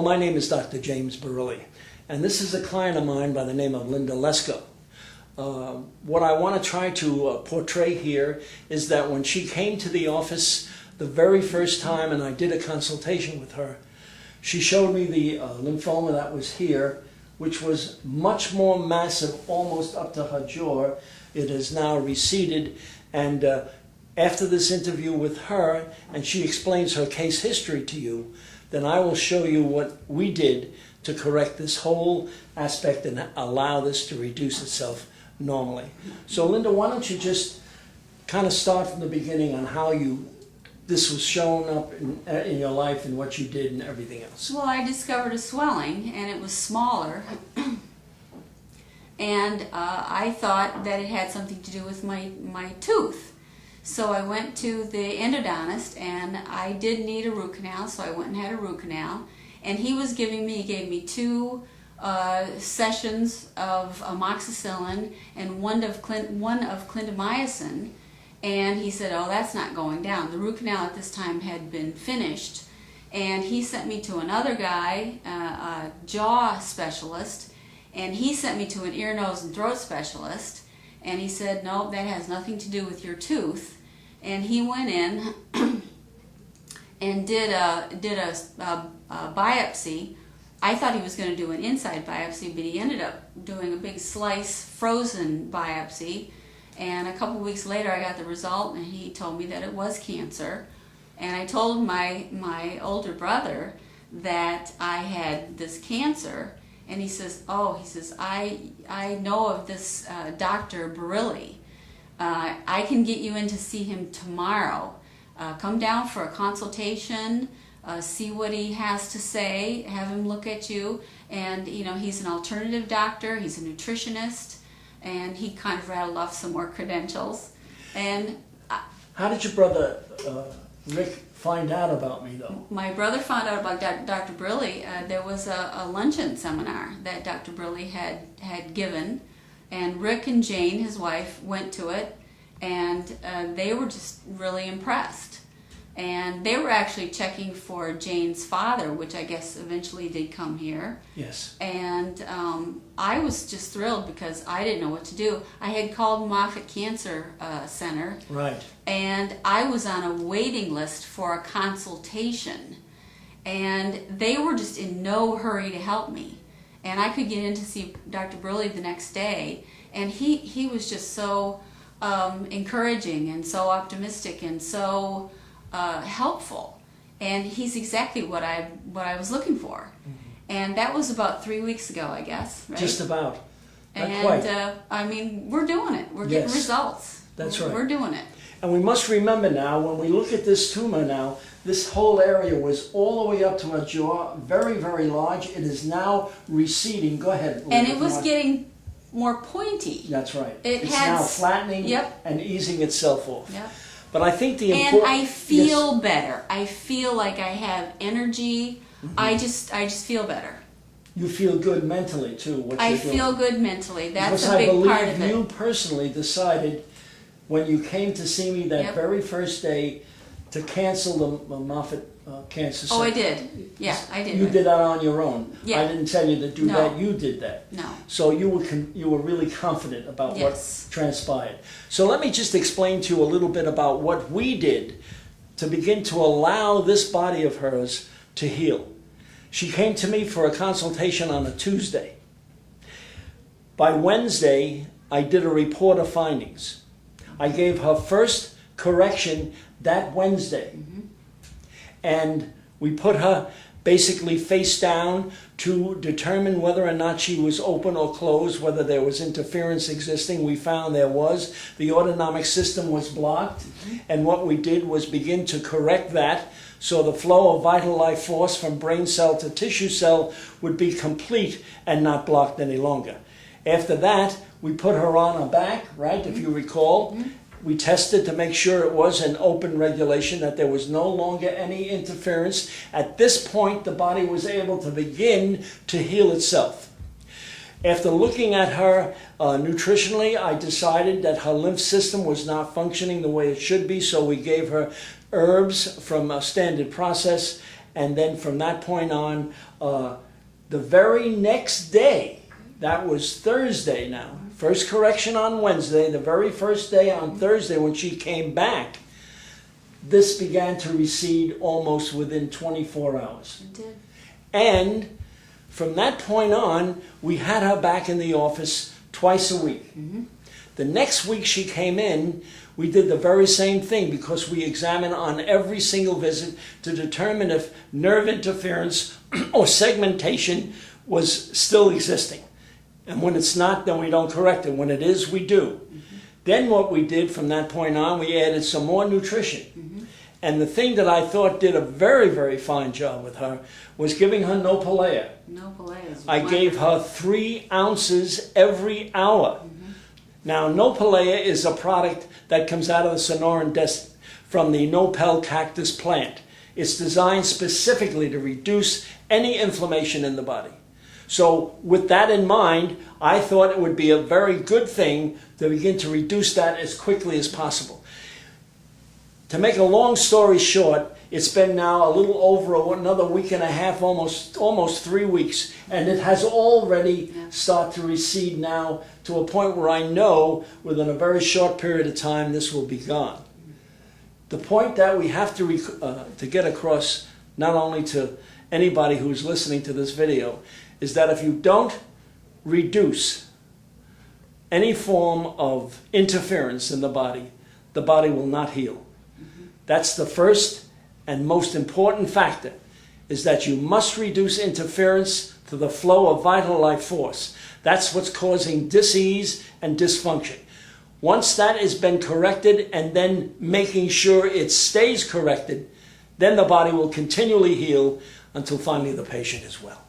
my name is Dr. James Barile, and this is a client of mine by the name of Linda Lesko. What I want to try to portray here is that when she came to the office the very first time and I did a consultation with her, she showed me the lymphoma that was here, which was much more massive, almost up to her jaw. It has now receded, and after this interview with her, and she explains her case history to you, then I will show you what we did to correct this whole aspect and allow this to reduce itself normally. So Linda, why don't you just kind of start from the beginning on how this was shown up in your life and what you did and everything else. Well, I discovered a swelling, and it was smaller, and I thought that it had something to do with my tooth. So I went to the endodontist, and I did need a root canal, so I went and had a root canal. And he gave me 2 sessions of amoxicillin and one of clindamycin, and he said, oh, that's not going down. The root canal at this time had been finished, and he sent me to another guy, a jaw specialist, and he sent me to an ear, nose, and throat specialist. And he said, no, that has nothing to do with your tooth. And he went in and did a biopsy. I thought he was going to do an inside biopsy, but he ended up doing a big slice frozen biopsy. And a couple weeks later, I got the result, and he told me that it was cancer. And I told my older brother that I had this cancer. And he says, I know of this Dr. Barile. I can get you in to see him tomorrow. Come down for a consultation, see what he has to say, have him look at you. And, he's an alternative doctor, he's a nutritionist, and he kind of rattled off some more credentials. And how did your brother, Rick, find out about me, though? My brother found out about Dr. Barile. There was a luncheon seminar that Dr. Barile had given, and Rick and Jane, his wife, went to it, and they were just really impressed. And they were actually checking for Jane's father, which I guess eventually did come here. Yes. And I was just thrilled because I didn't know what to do. I had called Moffitt Cancer Center. Right. And I was on a waiting list for a consultation. And they were just in no hurry to help me. And I could get in to see Dr. Barile the next day. And he was just so encouraging and so optimistic and so helpful, and he's exactly what I was looking for. Mm-hmm. And that was about 3 weeks ago, I guess. Right? Just about. Not and quite. I mean, we're doing it. We're getting results. That's right. We're doing it. And we must remember now, when we look at this tumor now, this whole area was all the way up to her jaw, very, very large. It is now receding. Go ahead. And it was getting more pointy. That's right. It's now flattening Yep. and easing itself off. Yep. But I think the important... And I feel better. I feel like I have energy. Mm-hmm. I just feel better. You feel good mentally, too. I feel good mentally. That's because a big part of it. I believe you personally decided, when you came to see me that very first day, to cancel the Moffitt Cancer Center. Oh, I did. Yeah, I did. You did that on your own. Yeah. I didn't tell you to do that. You did that. No. So you were really confident about what transpired. So let me just explain to you a little bit about what we did to begin to allow this body of hers to heal. She came to me for a consultation on a Tuesday. By Wednesday, I did a report of findings. I gave her first correction that Wednesday. Mm-hmm. And we put her basically face down to determine whether or not she was open or closed, whether there was interference existing. We found there was. The autonomic system was blocked. Mm-hmm. And what we did was begin to correct that so the flow of vital life force from brain cell to tissue cell would be complete and not blocked any longer. After that, we put her on her back, right, if you recall. Mm-hmm. We tested to make sure it was an open regulation, that there was no longer any interference. At this point, the body was able to begin to heal itself. After looking at her nutritionally, I decided that her lymph system was not functioning the way it should be, so we gave her herbs from a standard process And then from that point on, the very next day, that was Thursday now, first correction on Wednesday, the very first day on Thursday when she came back, this began to recede almost within 24 hours. It did. And from that point on, we had her back in the office twice a week. The next week she came in, we did the very same thing because we examined on every single visit to determine if nerve interference or segmentation was still existing. And when it's not, then we don't correct it. When it is, we do. Then what we did from that point on, we added some more nutrition. And the thing that I thought did a very, very fine job with her was giving her Nopalea. Nopalea is I gave her 3 ounces every hour. Now, Nopalea is a product that comes out of the Sonoran Desert from the Nopal cactus plant. It's designed specifically to reduce any inflammation in the body. So with that in mind, I thought it would be a very good thing to begin to reduce that as quickly as possible. To make a long story short, it's been now a little over another week and a half, almost 3 weeks, and it has already started to recede now to a point where I know within a very short period of time this will be gone. The point that we have to get across, not only to anybody who's listening to this video, is that if you don't reduce any form of interference in the body will not heal. That's the first and most important factor, is that you must reduce interference to the flow of vital life force. That's what's causing dis-ease and dysfunction. Once that has been corrected and then making sure it stays corrected, then the body will continually heal until finally the patient is well.